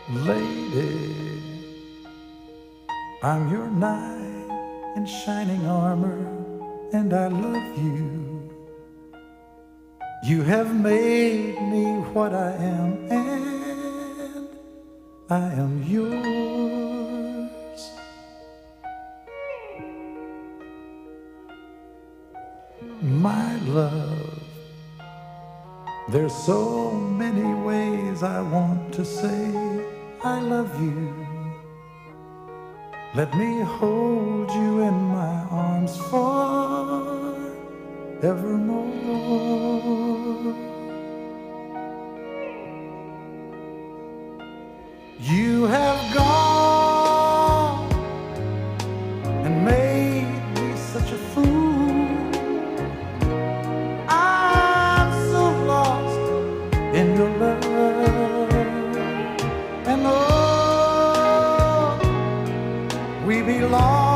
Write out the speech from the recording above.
Lady, I'm your knight in shining armor, and I love you. You have made me what I am, and I am yours. My love, there's so many ways I want to say I love you. Let me hold you in my arms forevermore. You have gone and made me such a fool. I'm so lost in your love, and oh, we belong